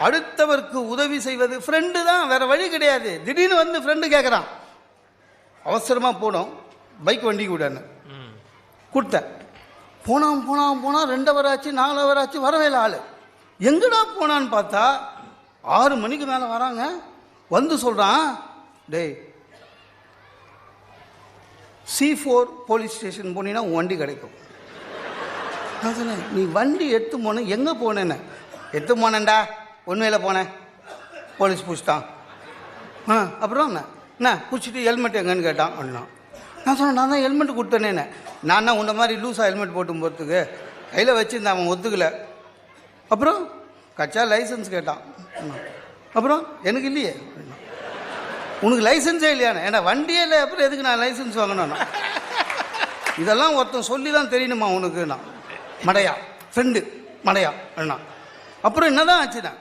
அடுத்தவருக்கு உதவி செய்வது ஃப்ரெண்டு தான், வேற வழி கிடையாது. திடீர்னு வந்து ஃப்ரெண்டு கேட்குறான், அவசரமாக போனோம், பைக் வண்டி கூடான்னு கொடுத்தேன். போனான் 2 ஹவர் ஆச்சு, 4 ஹவர் ஆச்சு, வரவே இல்லை ஆள். எங்கடா போனான்னு பார்த்தா 6 மணிக்கு மேலே வராங்க. வந்து சொல்கிறான், டேய் C4 போலீஸ் ஸ்டேஷன் போனீங்கன்னா உன் வண்டி கிடைக்கும். நான் சொன்னேன், நீ வண்டி எடுத்து போன எங்கே போனேன்னு. எடுத்து போனேன்டா, உண்மையில் போனேன், போலீஸ் பிடிச்சிட்டான். அப்புறம் என்ன பிடிச்சிட்டு ஹெல்மெட் எங்கன்னு கேட்டான் அப்படின்னா. நான் சொன்னேன், நான் தான் ஹெல்மெட் கொடுத்தேனேன்னு. நான் தான் உன்ன மாதிரி லூஸாக ஹெல்மெட் போட்டு போகிறதுக்கு கையில் வச்சுருந்தேன், அவன் ஒத்துக்கலை. அப்புறம் கச்சா லைசன்ஸ் கேட்டான். அப்புறம் எனக்கு இல்லையே. உனக்கு லைசன்ஸே இல்லையாண்ணே? ஏன்னா வண்டியே இல்லை, அப்புறம் எதுக்கு நான் லைசன்ஸ் வாங்கினேன்னா? இதெல்லாம் ஒருத்தன் சொல்லி தான் தெரியணுமா உனக்கு? நான் மடையா ஃப்ரெண்டு மடையா அண்ணா. அப்புறம் என்னதான் ஆச்சுண்ணா,